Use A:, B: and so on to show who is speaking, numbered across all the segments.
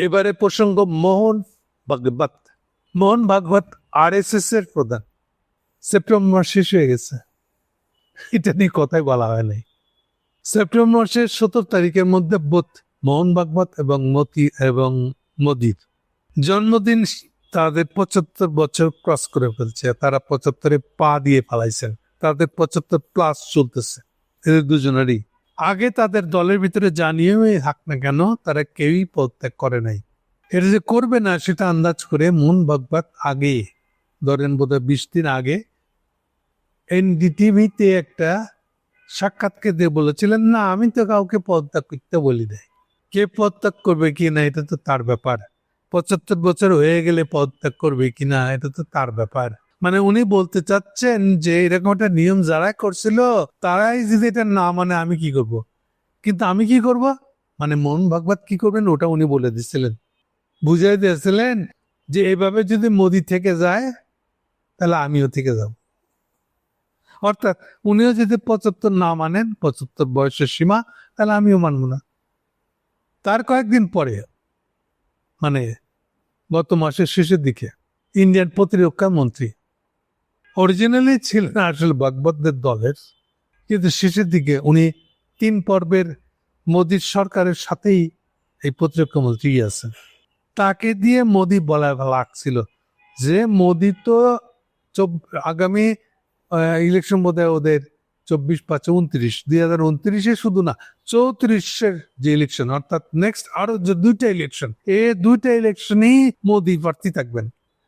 A: এবারে প্রসঙ্গ মোহন ভাগবত। মোহন ভাগবত RSS এর প্রধান। সেপ্টেম্বর মাস শেষ হয়ে গেছে, এটা নিয়ে কথাই বলা হয় নাই। সেপ্টেম্বর মাসের 17 তারিখের মধ্যে বোধ মোহন ভাগবত এবং মোদির জন্মদিন। তাদের 75 বছর ক্রস করে ফেলছে, তারা 75-এ পা দিয়ে ফেলাইছেন, তাদের 75+ চলতেছে এদের দুজনেরই। আগে তাদের দলের ভিতরে জানিয়েও থাক না কেন, তারা কেউই পদত্যাগ করে নাই। এটা যে করবে না সেটা আন্দাজ করে মোহন ভাগবত আগে, ধরেন বোধহয় 20 দিন আগে NDTV-তে একটা সাক্ষাৎকে দিয়ে বলেছিলেন, না আমি তো কাউকে পদত্যাগ করতে বলি নাই, কে পদত্যাগ করবে কি না এটা তো তার ব্যাপার, 75 বছর হয়ে গেলে পদত্যাগ করবে কিনা এটা তো তার ব্যাপার। মানে উনি বলতে চাচ্ছেন যে এরকম একটা নিয়ম যারা করছিল তারাই যদি এটা না মানে আমি কি করব, কিন্তু আমি কি করব মানে মোহন ভাগবত কি করবেন ওটা উনি বলে দিচ্ছিলেন, বুঝাই দিয়েছিলেন যে এভাবে যদি মোদি থেকে যায় তাহলে আমিও থেকে যাব। অর্থাৎ উনিও যদি 75 না মানেন, 75 বয়সের সীমা, তাহলে আমিও মানব না। তার কয়েকদিন পরে মানে গত মাসের শেষের দিকে ইন্ডিয়ান প্রতিরক্ষা মন্ত্রী, অরিজিনালি ছিলেন আসলে ভাগবতদের দলের, কিন্তু শেষের দিকে উনি 3 পর্বের মোদীর সরকারের সাথেই এই প্রতিরক্ষা মন্ত্রী আছেন। তাকে দিয়ে মোদি বলা লাগছিল যে মোদি তো আগামী ইলেকশন বোধহয় ওদের 24-5-29, 2029-এ শুধু না 34-এর যে ইলেকশন, অর্থাৎ নেক্সট আরো যে 2টা ইলেকশন, এই 2টা ইলেকশনেই মোদি প্রার্থী থাকবেন।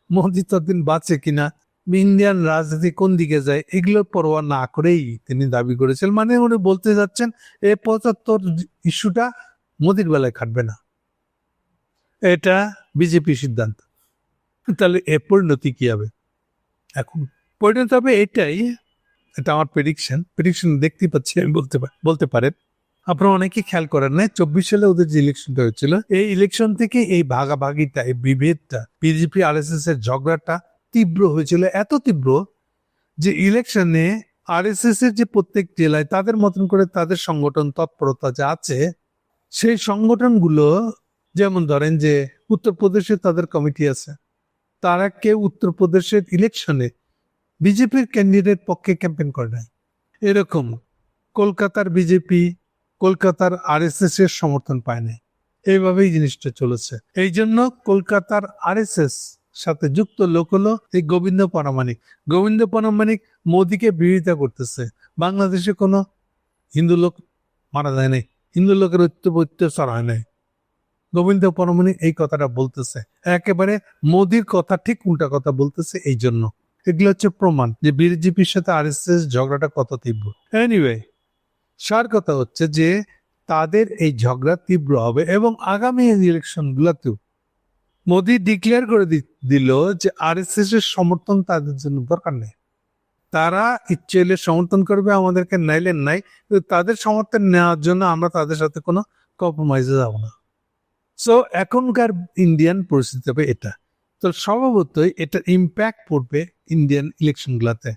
A: মোদি ততদিন বাঁচে কিনা, ইন্ডিয়ান রাজনীতি কোন দিকে যায় এগুলো পরোয়া না করেই তিনি দাবি করেছেন। মানে উনি বলতে যাচ্ছেন এই 75 ইস্যুটা মোদির বেলায় খাটবে না, এটা বিজেপি সিদ্ধান্ত। তাহলে এর পরিণতি কি হবে? এখন পরিণতি হবে এটাই, এটা আমার প্রেডিকশন দেখতে পাচ্ছি আমি, বলতে পারেন। আপনারা অনেকে খেয়াল করেন না, 24 সালে ওদের যে ইলেকশনটা হয়েছিল, এই ইলেকশন থেকে এই ভাগাভাগিটা, এই বিভেদটা, বিজেপি RSS এর ঝগড়াটা তীব্র হয়েছিল, এত তীব্র যে ইলেকশনে RSS এর যে প্রত্যেক জেলায় তাদের মতন করে তাদের সংগঠন তৎপরতা যা আছে, সেই সংগঠনগুলো, যেমন ধরেন যে উত্তরপ্রদেশে তাদের কমিটি আছে, তারা কেউ উত্তরপ্রদেশের ইলেকশনে বিজেপির ক্যান্ডিডেট পক্ষে ক্যাম্পেইন করে নাই। এরকম কলকাতার বিজেপি কলকাতার RSS এর সমর্থন পায় নাই। এইভাবেই জিনিসটা চলেছে। এই জন্য কলকাতার RSS সাথে যুক্ত লোক হলো এই গোবিন্দ পরামানিক মোদিকে বিরোধিতা করতেছে। বাংলাদেশে কোনো হিন্দু লোক মারা যায় নাই, হিন্দু লোকের অত্যাচার হয় নাই, গোবিন্দ পরামানিক এই কথাটা বলতেছে, একেবারে মোদির কথা ঠিক উল্টা কথা বলতেছে। এই জন্য এগুলো হচ্ছে প্রমাণ যে বিজেপির সাথে RSS ঝগড়াটা কত তীব্র। এনিওয়ে, সার কথা হচ্ছে যে তাদের এই ঝগড়া তীব্র হবে এবং আগামী ইলেকশন গুলাতেও মোদি ডিক্লেয়ার করে দিল যে RSS এর সমর্থন তাদের জন্য দরকার নেই, তারা ইচ্ছে হলে সমর্থন করবে আমাদেরকে, নাইলে নাই, তাদের সমর্থন নেওয়ার জন্য আমরা তাদের সাথে কোনো কম্প্রোমাইজে যাব না। সো এখনকার ইন্ডিয়ান পরিস্থিতি হবে এটা। তো স্বভাবতই এটা ইম্প্যাক্ট পড়বে ইন্ডিয়ান ইলেকশনগুলোতে।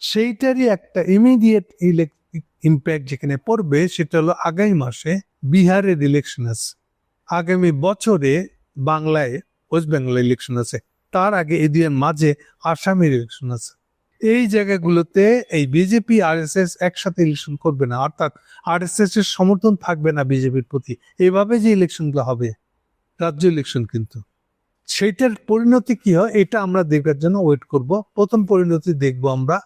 A: সেইটারই একটা ইমিডিয়েট ইম্প্যাক্ট যেখানে পড়বে সেটা হলো আগামী মাসে বিহারের ইলেকশন আছে, আগামী বছরে বাংলায় ওয়েস্ট বেঙ্গল ইলেকশন আছে, তার আগে এদের মাঝে আসামের ইলেকশন আছে। এই জায়গাগুলোতে এই বিজেপি RSS একসাথে ইলেকশন করবে না, অর্থাৎ RSS এর সমর্থন থাকবে না বিজেপির প্রতি। এভাবে যে ইলেকশনগুলো হবে রাজ্য ইলেকশন, কিন্তু সেইটার পরিণতি কি হয় এটা আমরা দেখার জন্য ওয়েট করব। প্রথম পরিণতি দেখব আমরা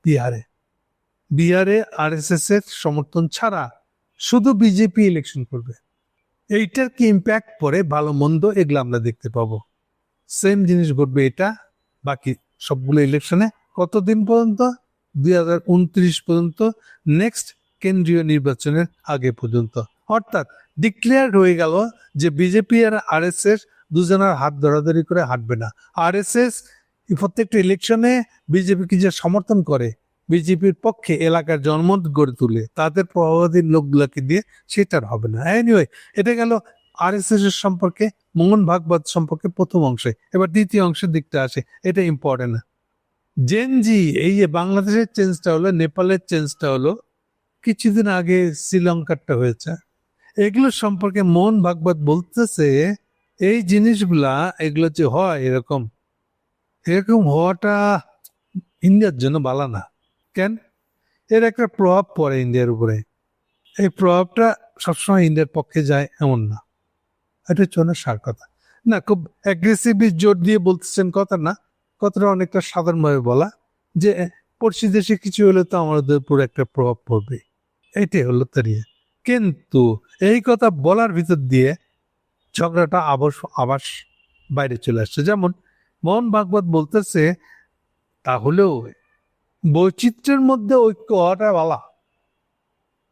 A: বিহারে RSS এর সমর্থন ছাড়া শুধু বিজেপি ইলেকশন করবে। এইটার কি ইম্প্যাক্ট পড়ে ভালো মন্দ এগুলো আমরা দেখতে পাবো। সেম জিনিস ঘটবে এটা বাকি সবগুলো ইলেকশনে। কতদিন পর্যন্ত? 2029 পর্যন্ত, নেক্সট কেন্দ্রীয় নির্বাচনের আগে পর্যন্ত। অর্থাৎ ডিক্লেয়ার হয়ে গেল যে বিজেপি আর RSS দুজনের হাত ধরাধরি করে হাঁটবে না। RSS প্রত্যেকটা ইলেকশনে বিজেপিকে যে সমর্থন করে, বিজেপির পক্ষে এলাকার জনমত গড়ে তুলে তাদের প্রভাবাধীন লোকগুলোকে দিয়ে, সেটার হবে না। এনিওয়ে, এটা গেল RSS এর সম্পর্কে, মোহন ভাগবত সম্পর্কে প্রথম অংশে। এবার দ্বিতীয় অংশের দিকটা আসে, এটা ইম্পর্টেন্ট। জেনজি, এই যে বাংলাদেশের চেঞ্জটা হলো, নেপালের চেঞ্জটা হলো, কিছুদিন আগে শ্রীলঙ্কারটা হয়েছে, এগুলো সম্পর্কে মোহন ভাগবত বলতেছে এই জিনিসগুলা এগুলো যে হয় এরকম এরকম হওয়াটা ইন্ডিয়ার জন্য ভালো না। কেন? এর একটা প্রভাব পড়ে ইন্ডিয়ার উপরে। এই প্রভাবটা সবসময় ইন্ডিয়ার পক্ষে যায় এমন না। এটা হচ্ছে ওনার সার কথা না, খুব অ্যাগ্রেসিভলি জোর দিয়ে বলতেছেন কথা না, কথাটা অনেকটা সাধারণভাবে বলা যে পড়শি দেশে কিছু হলে তো আমাদের উপর একটা প্রভাব পড়বে, এইটাই হলো তারিয়ে। কিন্তু এই কথা বলার ভিতর দিয়ে ঝগড়াটা আবার বাইরে চলে আসছে। যেমন মোহন ভাগবত বলতেছে তাহলেও বৈচিত্র্যের মধ্যে ঐক্য হওয়াটা বলা।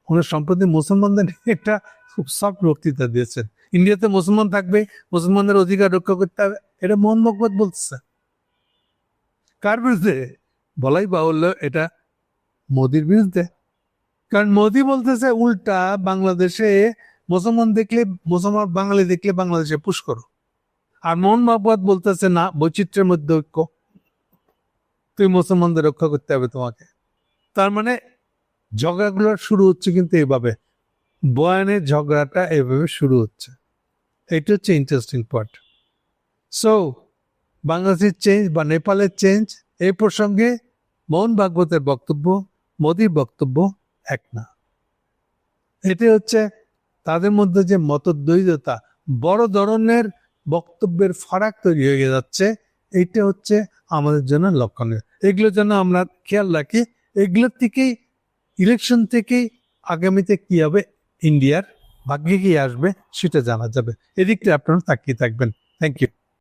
A: ওনার সম্প্রতি মুসলমানদের একটা খুব সফট বক্তৃতা দিয়েছেন, ইন্ডিয়াতে মুসলমান থাকবে, মুসলমানদের অধিকার রক্ষা করতে হবে, এটা মোহন ভাগবত বলতেছে। কার বিরুদ্ধে? বলাই বাহুল্য এটা মোদির বিরুদ্ধে। কারণ মোদি বলতেছে উল্টা বাংলাদেশে মুসলমান দেখলে, মুসলমান বাঙালি দেখলে বাংলাদেশে পুশ করো। আর মোহন ভাগবত বলতেছে না, বৈচিত্র্যের মধ্যে ঐক্য, তুই মুসলমানদের রক্ষা করতে হবে তোমাকে। তার মানে ঝগড়াগুলো শুরু হচ্ছে কিন্তু এইভাবে, বয়ানের ঝগড়াটা এইভাবে শুরু হচ্ছে। এটা হচ্ছে ইন্টারেস্টিং পার্ট। সো বাংলাদেশের চেঞ্জ বা নেপালের চেঞ্জ, এই প্রসঙ্গে মোহন ভাগবতের বক্তব্য, মোদির বক্তব্য এক না। এটি হচ্ছে তাদের মধ্যে যে মতদ্বৈধতা, বড় ধরনের বক্তব্যের ফারাক তৈরি হয়ে যাচ্ছে, এইটা হচ্ছে আমাদের জন্য লক্ষণীয়। এগুলো যেন আমরা খেয়াল রাখি। এগুলোর থেকেই, ইলেকশন থেকেই আগামীতে কি হবে, ইন্ডিয়ার ভাগ্যে কি আসবে সেটা জানা যাবে। এদিকটা আপনারা তাকিয়ে থাকবেন। Thank you.